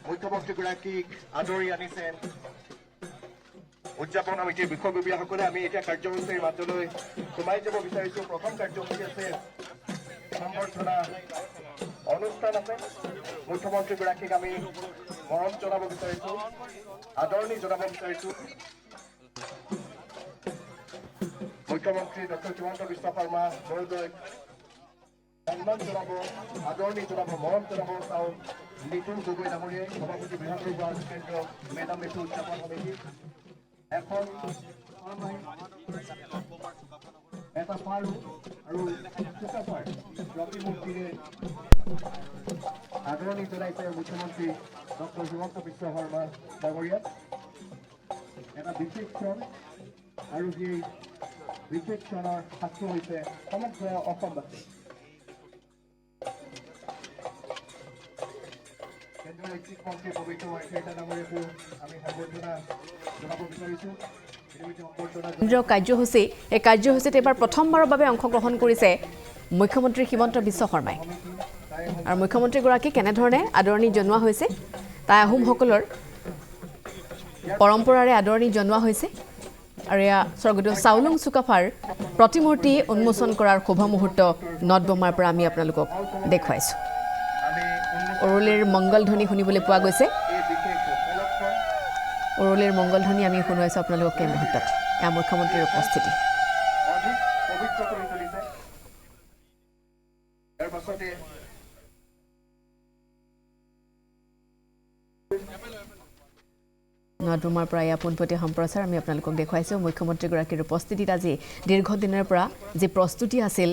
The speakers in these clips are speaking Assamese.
মুখ্যমন্ত্ৰীগৰাকীক আদৰি আনিছে উদযাপন সমিতিৰ বিষয়ববীয়াসকলে। আমি এতিয়া কাৰ্যসূচীৰ মাজলৈ সোমাই যাব বিচাৰিছো। প্ৰথম কাৰ্যসূচী আছে সম্বৰ্ধনা অনুষ্ঠান আছে। মুখ্যমন্ত্ৰীগৰাকীক আমি মৰম জনাব বিচাৰিছো, আদৰণি জনাব বিচাৰিছো। মুখ্যমন্ত্ৰী ডক্টৰ হিমন্ত বিশ্ব শৰ্মা মহোদয় সন্মান জনাব, আদৰণি জনাব, মৰম জনাব। চাওঁ নিতুল গগৈ ডাঙৰীয়াই সভাপতি বৃহৎ কেন্দ্ৰ মেডাম মেফি উদযাপন সমিতি এখন এটা পাৰো আৰু চুকাফাৰ প্ৰতিমূৰ্তিৰে আদৰণি জনাইছে মুখ্যমন্ত্ৰী ডক্টৰ হিমন্ত বিশ্ব শৰ্মা ডাঙৰীয়াক। এটা বিশেষ ক্ষণ আৰু সেই বিশেষ ক্ষণৰ সাক্ষী হৈছে সমগ্ৰ অসমবাসী। কেন্দ্ৰীয় ৰাজ্যিক মন্ত্ৰী পবিত্ৰ মাৰ্ঘেৰিটা ডাঙৰীয়াকো আমি সম্বৰ্ধনা জনাব বিচাৰিছো। কেন্দ্ৰীয় কাৰ্যসূচী, এই কাৰ্যসূচীত এইবাৰ প্ৰথমবাৰৰ বাবে অংশগ্ৰহণ কৰিছে মুখ্যমন্ত্ৰী হিমন্ত বিশ্ব শৰ্মাই। আৰু মুখ্যমন্ত্ৰীগৰাকীক কেনেধৰণে আদৰণি জনোৱা হৈছে, টাই আহোমসকলৰ পৰম্পৰাৰে আদৰণি জনোৱা হৈছে। আৰু এয়া স্বৰ্গদেউ চাওলুং চুকাফাৰ প্ৰতিমূৰ্তি উন্মোচন কৰাৰ শুভ মুহূৰ্ত নটবমাৰ পৰা আমি আপোনালোকক দেখুৱাইছোঁ। উৰুলিৰ মংগলধ্বনি শুনিবলৈ পোৱা গৈছে। উৰুলিৰ মংগলধ্বনি আমি শুনাইছোঁ আপোনালোকক এই মুহূৰ্তত। এয়া মুখ্যমন্ত্ৰীৰ উপস্থিতি। নটবমাৰ পৰা এয়া পোনপটীয়া সম্প্ৰচাৰ আমি আপোনালোকক দেখুৱাইছোঁ। মুখ্যমন্ত্ৰীগৰাকীৰ উপস্থিতিত আজি দীৰ্ঘদিনৰ পৰা যি প্ৰস্তুতি আছিল,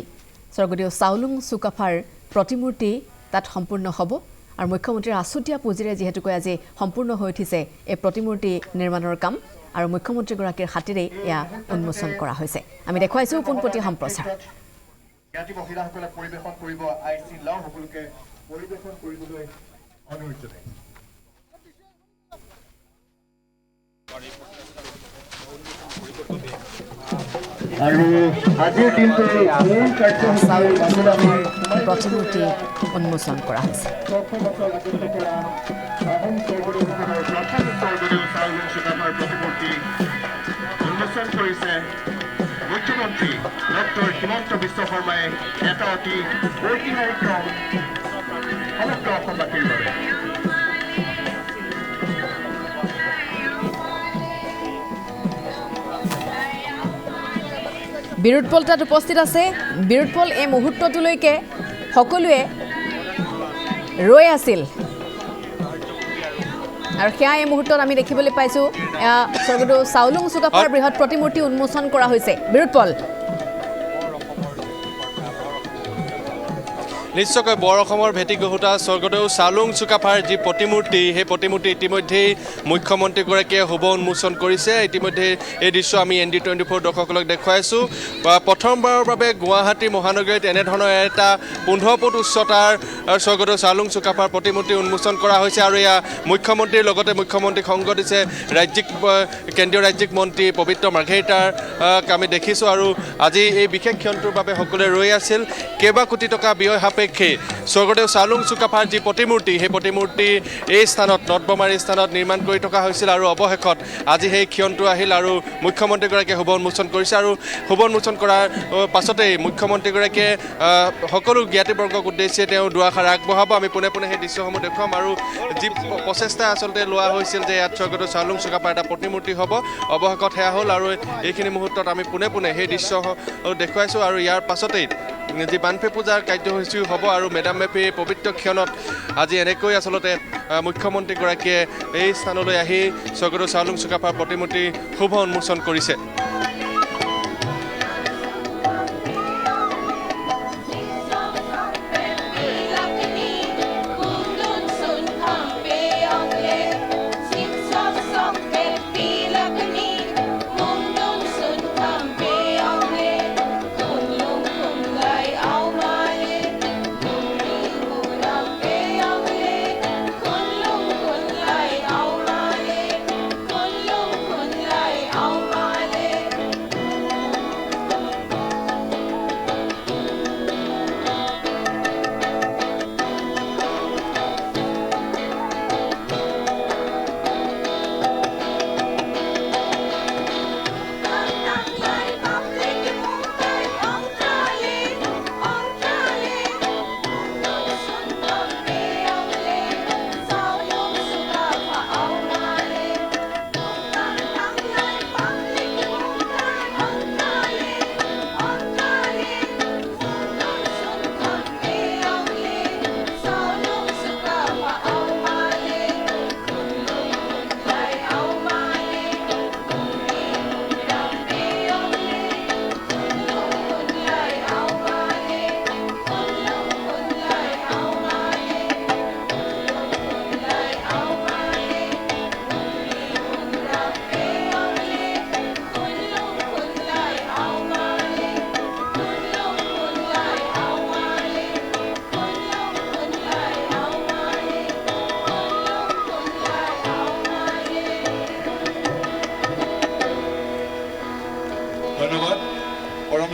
স্বৰ্গদেউ চাওলুং চুকাফাৰ প্ৰতিমূৰ্তি তাত সম্পূৰ্ণ হ'ব। আৰু মুখ্যমন্ত্ৰীৰ আছুতীয়া পুঁজিৰে যিহেতুকৈ আজি সম্পূৰ্ণ হৈ উঠিছে এই প্ৰতিমূৰ্তি নিৰ্মাণৰ কাম, আৰু মুখ্যমন্ত্ৰীগৰাকীৰ হাতেৰেই এয়া উন্মোচন কৰা হৈছে। আমি দেখুৱাইছোঁ পোনপটীয়া সম্প্ৰচাৰ। মহিলাসকলে পৰিৱেশন কৰিব, আই চি লাও সকলোকে পৰিৱেশন কৰিবলৈ অনুৰোধ জনায়। আৰু আজিৰ দিনটো মূল কাৰ্যসূচীৰ মাজত আমি প্ৰতিমূৰ্তি উন্মোচন কৰা হৈছে। উন্মোচন কৰিছে মুখ্যমন্ত্ৰী ডক্টৰ হিমন্ত বিশ্ব শৰ্মাই। এটা অতি ঐতিহাসিক সমগ্ৰ অসমবাসীৰ বাবে। বিৰোধপল তাত উপস্থিত আছে। বিৰোধপল এই মুহূৰ্তটোলৈকে সকলোৱে ৰৈ আছিল, আৰু সেয়া এই মুহূৰ্তত আমি দেখিবলৈ পাইছোঁ। স্বৰ্গদেউ চাওলুং চুকাফাৰ বৃহৎ প্ৰতিমূৰ্তি উন্মোচন কৰা হৈছে। বিৰোধপল, নিশ্চয়কৈ বৰ অসমৰ ভেটি গহুটা স্বৰ্গদেউ চাওলুং চুকাফাৰ যি প্ৰতিমূৰ্তি, সেই প্ৰতিমূৰ্তি ইতিমধ্যেই মুখ্যমন্ত্ৰীগৰাকীয়ে শুভ উন্মোচন কৰিছে। ইতিমধ্যে এই দৃশ্য আমি ND24 দৰ্শকসকলক দেখুৱাইছোঁ। প্ৰথমবাৰৰ বাবে গুৱাহাটী মহানগৰীত এনেধৰণৰ এটা 15 ফুট উচ্চতাৰ স্বৰ্গদেউ চাওলুং চুকাফাৰ প্ৰতিমূৰ্তি উন্মোচন কৰা হৈছে। আৰু এয়া মুখ্যমন্ত্ৰীৰ লগতে মুখ্যমন্ত্ৰীক সংগ দিছে কেন্দ্ৰীয় ৰাজ্যিক মন্ত্ৰী পবিত্ৰ মাৰ্ঘেৰিটাৰ আমি দেখিছোঁ। আৰু আজি এই বিশেষ ক্ষণটোৰ বাবে সকলোৱে ৰৈ আছিল। কেইবা কোটি টকা ব্যয় সাপেক্ষে স্বৰ্গদেউ চাওলুং চুকাফাৰ যি প্ৰতিমূৰ্তি, সেই প্ৰতিমূৰ্তি এই স্থানত নটবমাৰ এই স্থানত নিৰ্মাণ কৰি থকা হৈছিল। আৰু অৱশেষত আজি সেই ক্ষণটো আহিল আৰু মুখ্যমন্ত্ৰীগৰাকীয়ে শুভ উন্মোচন কৰিছে। আৰু শুভ উন্মোচন কৰাৰ পাছতেই মুখ্যমন্ত্ৰীগৰাকীয়ে সকলো জ্ঞাতিবৰ্গক উদ্দেশ্যে তেওঁ দুআষাৰ আগবঢ়াব। আমি পোনে পোনে সেই দৃশ্যসমূহ দেখুৱাম। আৰু যি প্ৰচেষ্টা আচলতে লোৱা হৈছিল যে ইয়াত স্বৰ্গদেউ চাওলুং চুকাফাৰ এটা প্ৰতিমূৰ্তি হ'ব, অৱশেষত সেয়া হ'ল। আৰু এইখিনি মুহূৰ্তত আমি পোনে পোনে সেই দৃশ্য দেখুৱাইছোঁ। আৰু ইয়াৰ পাছতেই যি বানফে পূজাৰ কাৰ্যসূচীও হ'ব। আৰু মেডাম মেফিৰ পবিত্ৰ ক্ষণত আজি এনেকৈ আচলতে মুখ্যমন্ত্ৰীগৰাকীয়ে এই স্থানলৈ আহি স্বৰ্গদেউ চাওলুং চুকাফাৰ প্ৰতিমূৰ্তি শুভ উন্মোচন কৰিছে।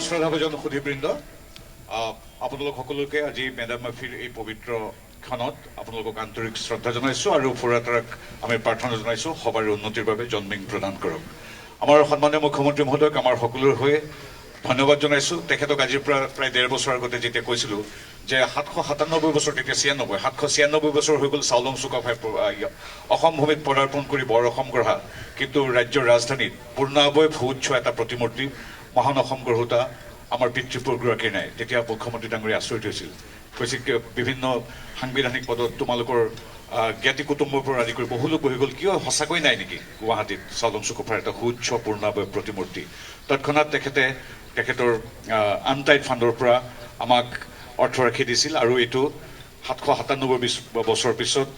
শ্ৰদ্ধাভাজন সুধীবৃন্দ, আপোনালোক সকলোকে আজি মেডাম মেফিৰ এই পবিত্ৰ ক্ষণত আপোনালোকক আন্তৰিক শ্ৰদ্ধা জনাইছোঁ আৰু ফুৰাতাৰাক আমি প্ৰাৰ্থনা জনাইছোঁ সবাৰ উন্নতিৰ বাবে জন্মিং প্ৰদান কৰক। আমাৰ সন্মানীয় মুখ্যমন্ত্ৰী মহোদয়ক আমাৰ সকলোৰে হৈ ধন্যবাদ জনাইছোঁ। তেখেতক আজিৰ পৰা প্ৰায় 1.5 বছৰ আগতে যেতিয়া কৈছিলোঁ যে 797 বছৰ, তেতিয়া 796 বছৰ হৈ গ'ল চাউলুং চুকাফাই অসম ভূমিত পদাৰ্পণ কৰি বৰ অসম গঢ়া, কিন্তু ৰাজ্যৰ ৰাজধানীত পূৰ্ণাৱয়ব সুউচ্চ এটা প্ৰতিমূৰ্তি মহান অসম গঢ়োতা আমাৰ পিতৃপুৰুষগৰাকীৰ নাই। তেতিয়া মুখ্যমন্ত্ৰী ডাঙৰীয়া আচৰিত হৈছিল, কৈছিল বিভিন্ন সাংবিধানিক পদত তোমালোকৰ জ্ঞাতি কুটুম্বৰ পৰা আদি কৰি বহু লোক বহি গ'ল, কিয় সঁচাকৈ নাই নেকি গুৱাহাটীত চাউলুং চুকাফাৰ এটা সুউচ্চ পূৰ্ণাৱয়ব প্ৰতিমূৰ্তি? তৎক্ষণাৎ তেখেতৰ আনটাইড ফাণ্ডৰ পৰা আমাক অৰ্থৰাশি দিছিল আৰু এইটো 797 বছৰ পিছত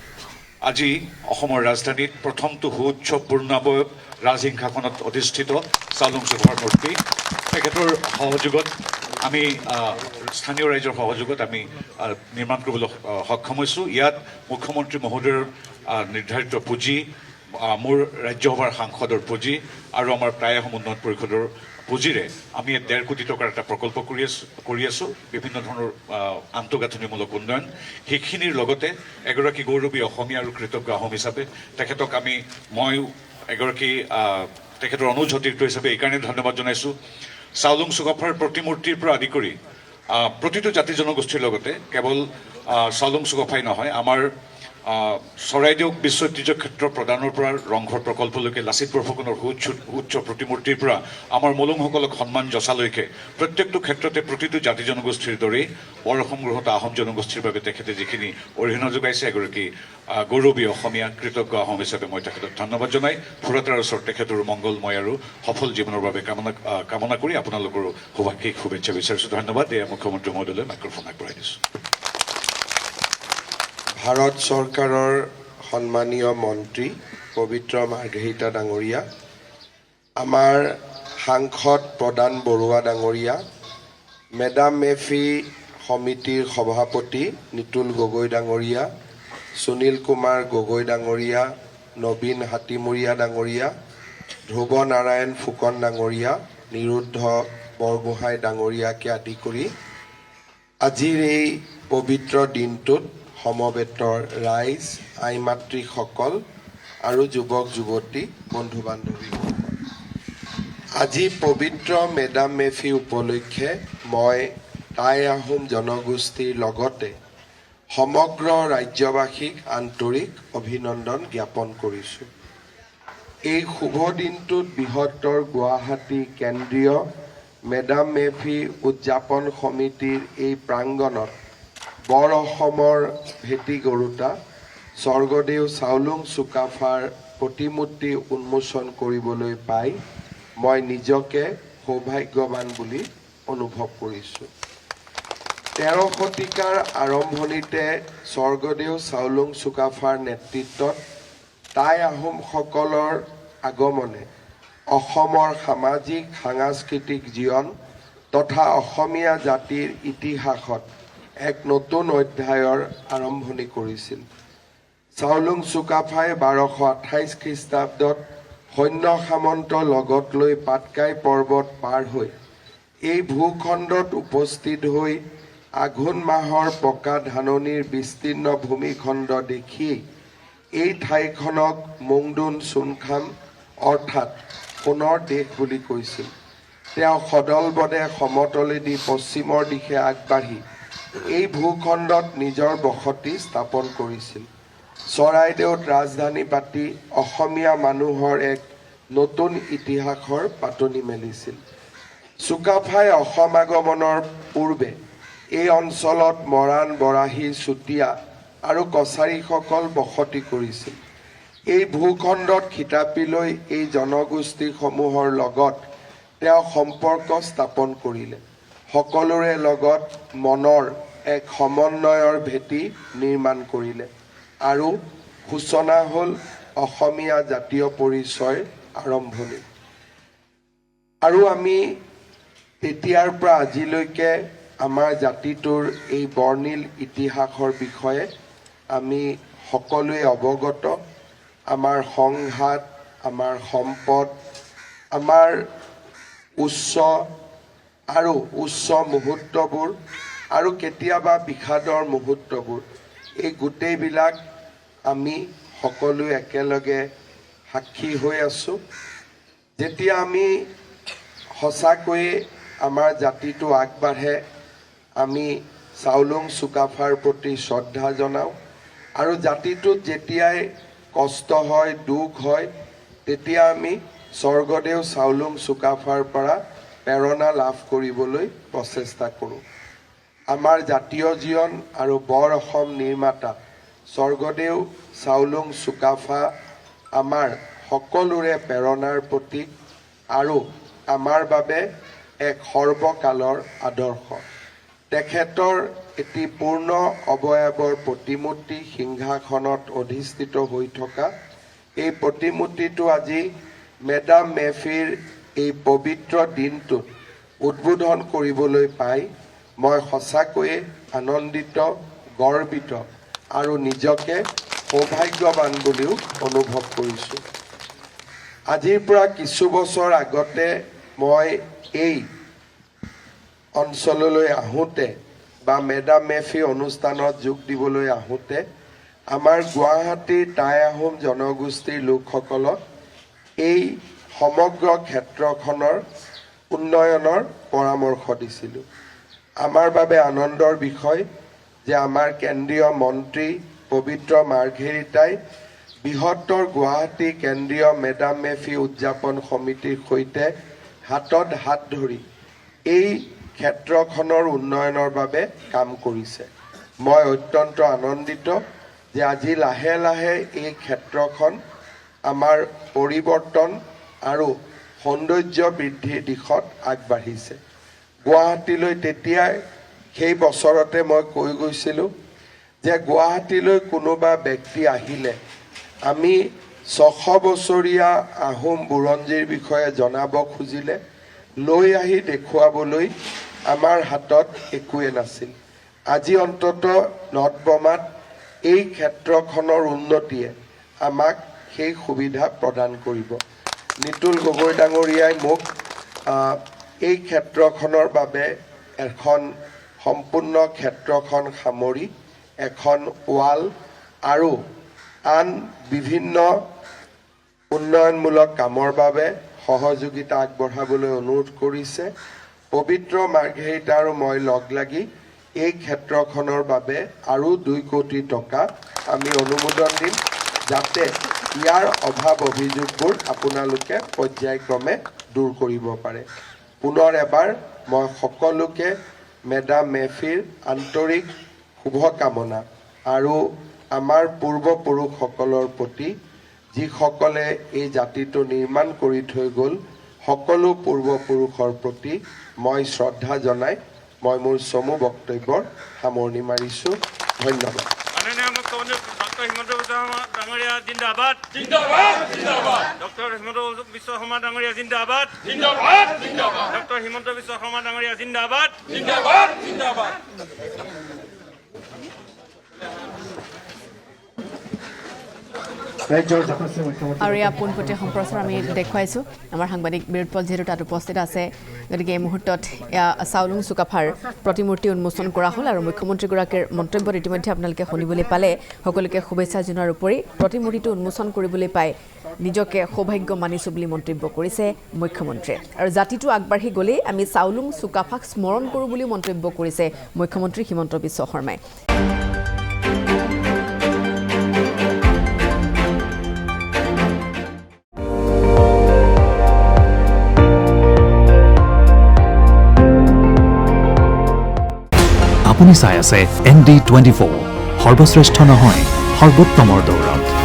আজি অসমৰ ৰাজধানীত প্ৰথমটো সুউচ্চ পূৰ্ণাৱয়ব ৰাজসিংহাসনত অধিষ্ঠিত চাউলুং চুকাফাৰ মূৰ্তি তেখেতৰ সহযোগত আমি স্থানীয় ৰাইজৰ সহযোগত আমি নিৰ্মাণ কৰিবলৈ সক্ষম হৈছোঁ। ইয়াত মুখ্যমন্ত্ৰী মহোদয়ৰ নিৰ্ধাৰিত পুঁজি, মোৰ ৰাজ্যসভাৰ সাংসদৰ পুঁজি আৰু আমাৰ প্ৰায় অসম উন্নয়ন পৰিষদৰ পুঁজিৰে আমি 1.5 কোটি টকাৰ এটা প্ৰকল্প কৰি আছোঁ, বিভিন্ন ধৰণৰ আন্তঃগাঁথনিমূলক উন্নয়ন। সেইখিনিৰ লগতে এগৰাকী গৌৰৱী অসমীয়া আৰু কৃতজ্ঞ আহোম হিচাপে তেখেতক মই এগৰাকী তেখেতৰ অনুজতীৰ্থ হিচাপে এইকাৰণে ধন্যবাদ জনাইছোঁ। চাউলুং চুকাফাৰ প্ৰতিমূৰ্তিৰ পৰা আদি কৰি প্ৰতিটো জাতি জনগোষ্ঠীৰ লগতে কেৱল চাউলুং চুকাফাই নহয়, আমাৰ চৰাইদেউক বিশ্ব ঐতিহ্য ক্ষেত্ৰ প্ৰদানৰ পৰা ৰংঘৰ প্ৰকল্পলৈকে, লাচিত বৰফুকনৰ সুউচ্চ প্ৰতিমূৰ্তিৰ পৰা আমাৰ মলুংসকলক সন্মান যচালৈকে প্ৰত্যেকটো ক্ষেত্ৰতে প্ৰতিটো জাতি জনগোষ্ঠীৰ দৰেই বৰ অসম গঢ়োতা আহোম জনগোষ্ঠীৰ বাবে তেখেতে যিখিনি অৰিহণা যোগাইছে, এগৰাকী গৌৰৱী অসমীয়া কৃতজ্ঞ আহোম হিচাপে মই তেখেতক ধন্যবাদ জনাই ফুৰাতাৰ ওচৰত তেখেতৰ মংগলময় আৰু সফল জীৱনৰ বাবে কামনা কৰি আপোনালোকৰো সৌভাগ্যিক শুভেচ্ছা বিচাৰিছোঁ। ধন্যবাদ। এয়া মুখ্যমন্ত্ৰী মহোদয়লৈ মাইক্ৰফোন আগবঢ়াই দিছোঁ। ভাৰত চৰকাৰৰ সন্মানীয় মন্ত্ৰী পবিত্ৰ মাৰ্ঘেৰিটা ডাঙৰীয়া, আমাৰ সাংসদ প্ৰদান বৰুৱা ডাঙৰীয়া, মেডাম মেফি সমিতিৰ সভাপতি নিতুল গগৈ ডাঙৰীয়া, সুনীল কুমাৰ গগৈ ডাঙৰীয়া, নবীন হাতীমূৰীয়া ডাঙৰীয়া, ধ্ৰুৱ নাৰায়ণ ফুকন ডাঙৰীয়া, নিৰুদ্ধ বৰগোহাঁই ডাঙৰীয়াকে আদি কৰি আজিৰ এই পবিত্ৰ দিনটোত সমবেত ৰাইজ, আই মাতৃসকল আৰু যুৱক যুৱতী, বন্ধু বান্ধৱীসকল, আজি পবিত্ৰ মেডাম মেফি উপলক্ষে মই টাই আহোম জনগোষ্ঠীৰ লগতে সমগ্ৰ ৰাজ্যবাসীক আন্তৰিক অভিনন্দন জ্ঞাপন কৰিছোঁ। এই শুভ দিনটোত বৃহত্তৰ গুৱাহাটী কেন্দ্ৰীয় মেডাম মেফি উদযাপন সমিতিৰ এই প্ৰাংগণত বৰ অসমৰ ভেটি গঢ়োতা স্বৰ্গদেউ চাউলুং চুকাফাৰ প্ৰতিমূৰ্তি উন্মোচন কৰিবলৈ পাই মই নিজকে সৌভাগ্যৱান বুলি অনুভৱ কৰিছোঁ। 13 শতিকাৰ আৰম্ভণিতে স্বৰ্গদেউ চাউলুং চুকাফাৰ নেতৃত্বত টাই আহোমসকলৰ আগমনে অসমৰ সামাজিক সাংস্কৃতিক জীৱন তথা অসমীয়া জাতিৰ ইতিহাসত এক নতুন অধ্যায়ৰ আৰম্ভণি কৰিছিল। চাউলুং চুকাফাই 1228 খ্ৰীষ্টাব্দত সৈন্য সামন্ত লগত লৈ পাটকাই পৰ্বত পাৰ হৈ এই ভূখণ্ডত উপস্থিত হৈ আঘোণ মাহৰ পকা ধাননিৰ বিস্তীৰ্ণ ভূমিখণ্ড দেখি এই ঠাইখনক মুংডুন চুনখাম অৰ্থাৎ সোণৰ দেশ বুলি কৈছিল। তেওঁ সদলবদে সমতলেদি পশ্চিমৰ দিশে আগবাঢ়ি এই ভূখণ্ডত নিজৰ বসতি স্থাপন কৰিছিল। চৰাইদেউত ৰাজধানী পাতি অসমীয়া মানুহৰ এক নতুন ইতিহাসৰ পাতনি মেলিছিল। চুকাফাই অসম আগমনৰ পূৰ্বে এই অঞ্চলত মৰাণ, বৰাহী, চুতীয়া আৰু কছাৰীসকল বসতি কৰিছিল। এই ভূখণ্ডত খিতাপি লৈ এই জনগোষ্ঠীসমূহৰ লগত তেওঁ সম্পৰ্ক স্থাপন কৰিলে। সকলোৰে লগত মনৰ এক সমন্বয়ৰ ভেটি নিৰ্মাণ কৰিলে আৰু সূচনা হ'ল অসমীয়া জাতীয় পৰিচয়ৰ আৰম্ভণি। আৰু আমি তেতিয়াৰ পৰা আজিলৈকে আমাৰ জাতিটোৰ এই বৰ্ণিল ইতিহাসৰ বিষয়ে আমি সকলোৱে অৱগত। আমাৰ সংঘাত, আমাৰ সম্পদ, আমাৰ উচ্চ আৰু উচ্চ মুহূৰ্তবোৰ আৰু কেতিয়াবা বিষাদৰ মুহূৰ্তবোৰ এই গোটেইবিলাক আমি সকলো একেলগে সাক্ষী হৈ আছোঁ। যেতিয়া আমি সঁচাকৈয়ে আমাৰ জাতিটো আগবাঢ়ে, আমি চাউলুং চুকাফাৰ প্ৰতি শ্ৰদ্ধা জনাওঁ আৰু জাতিটোত যেতিয়াই কষ্ট হয়, দুখ হয়, তেতিয়া আমি স্বৰ্গদেউ চাউলুং চুকাফাৰ পৰা প্ৰেৰণা লাভ কৰিবলৈ প্ৰচেষ্টা কৰোঁ। আমাৰ জাতীয় জীয়ন আৰু বৰ অসম নিৰ্মাতা স্বৰ্গদেউ চাউলুং চুকাফা আমাৰ সকলোৰে প্ৰেৰণাৰ প্ৰতীক আৰু আমাৰ বাবে এক সৰ্বকালৰ আদৰ্শ। তেখেতৰ এটি পূৰ্ণ অৱয়ৱৰ প্ৰতিমূৰ্তি সিংহাসনত অধিষ্ঠিত হৈ থকা এই প্ৰতিমূৰ্তিটো আজি মেডাম মেফিৰ এই পবিত্ৰ দিনটোত উদ্বোধন কৰিবলৈ পাই মই সঁচাকৈয়ে আনন্দিত, গৰ্বিত আৰু নিজকে সৌভাগ্যৱান বুলিও অনুভৱ কৰিছোঁ। আজিৰ পৰা কিছু বছৰ আগতে মই এই অঞ্চললৈ আহোঁতে বা মেডাম মেফি অনুষ্ঠানত যোগ দিবলৈ আহোঁতে আমাৰ গুৱাহাটীৰ টাই আহোম জনগোষ্ঠীৰ লোকসকলক এই সমগ্ৰ ক্ষেত্ৰখনৰ উন্নয়নৰ পৰামৰ্শ দিছিলোঁ। আমাৰ বাবে আনন্দৰ বিষয় যে আমাৰ কেন্দ্ৰীয় মন্ত্ৰী পবিত্ৰ মাৰ্ঘেৰিটাই বৃহত্তৰ গুৱাহাটী কেন্দ্ৰীয় মেডাম মেফি উদযাপন সমিতিৰ সৈতে হাতত হাত ধৰি এই ক্ষেত্ৰখনৰ উন্নয়নৰ বাবে কাম কৰিছে। মই অত্যন্ত আনন্দিত যে আজি লাহে লাহে এই ক্ষেত্ৰখন আমাৰ পৰিৱৰ্তন আৰু সৌন্দৰ্য বৃদ্ধিৰ দিশত আগবাঢ়িছে। গুৱাহাটীলৈ তেতিয়াই সেই বছৰতে মই কৈ গৈছিলোঁ যে গুৱাহাটীলৈ কোনোবা ব্যক্তি আহিলে আমি 600 বছৰীয়া আহোম বুৰঞ্জীৰ বিষয়ে জনাব খুজিলে লৈ আহি দেখুৱাবলৈ আমাৰ হাতত একোৱে নাছিল। আজি অন্তত নটবমাত এই ক্ষেত্ৰখনৰ উন্নতিয়ে আমাক সেই সুবিধা প্ৰদান কৰিব। নিতুল গগৈ ডাঙৰীয়াই মোক এই ক্ষেত্ৰখনৰ বাবে এখন সম্পূৰ্ণ ক্ষেত্ৰখন সামৰি এখন ৱাল আৰু আন বিভিন্ন উন্নয়নমূলক কামৰ বাবে সহযোগিতা আগবঢ়াবলৈ অনুৰোধ কৰিছে। পবিত্ৰ মাৰ্ঘেৰিটা আৰু মই লগ লাগি এই ক্ষেত্ৰখনৰ বাবে আৰু 2 কোটি টকা আমি অনুমোদন দিম, যাতে ইয়াৰ অভাৱ অভিযোগবোৰ আপোনালোকে পৰ্যায়ক্ৰমে দূৰ কৰিব পাৰে। পুনৰ এবাৰ মই সকলোকে মেডাম মেফিৰ আন্তৰিক শুভকামনা আৰু আমাৰ পূৰ্বপুৰুষসকলৰ প্ৰতি যিসকলে এই জাতিটো নিৰ্মাণ কৰি থৈ গ'ল সকলো পূৰ্বপুৰুষৰ প্ৰতি মই শ্ৰদ্ধা জনাই মই মোৰ চমু বক্তব্যৰ সামৰণি মাৰিছোঁ। ধন্যবাদ। ডক্টৰ হিমন্ত বিশ্ব শৰ্মা ডাঙৰীয়া জিন্দাবাদ, জিন্দাবাদ, জিন্দাবাদ। ডক্টৰ হিমন্ত বিশ্ব শৰ্মা ডাঙৰীয়া জিন্দাবাদ, জিন্দাবাদ, জিন্দাবাদ। ডক্টৰ হিমন্ত বিশ্ব শৰ্মা ডাঙৰীয়া জিন্দাবাদ, জিন্দাবাদ, জিন্দাবাদ। আৰু এয়া পোনপটীয়া সম্প্ৰচাৰ আমি দেখুৱাইছোঁ। আমাৰ সাংবাদিক বিৰোধপল যিহেতু তাত উপস্থিত আছে, গতিকে এই মুহূৰ্তত এয়া চাউলুং চুকাফাৰ প্ৰতিমূৰ্তি উন্মোচন কৰা হ'ল আৰু মুখ্যমন্ত্ৰীগৰাকীৰ মন্তব্যত ইতিমধ্যে আপোনালোকে শুনিবলৈ পালে। সকলোকে শুভেচ্ছা জনোৱাৰ উপৰি প্ৰতিমূৰ্তিটো উন্মোচন কৰিবলৈ পাই নিজকে সৌভাগ্য মানিছোঁ বুলি মন্তব্য কৰিছে মুখ্যমন্ত্ৰীয়ে। আৰু জাতিটো আগবাঢ়ি গ'লেই আমি চাউলুং চুকাফাক স্মৰণ কৰোঁ বুলিও মন্তব্য কৰিছে মুখ্যমন্ত্ৰী হিমন্ত বিশ্ব শৰ্মাই। আপুনি চাই আছে ND24, সৰ্বশ্ৰেষ্ঠ নহয় সৰ্বোত্তমৰ দৌৰত।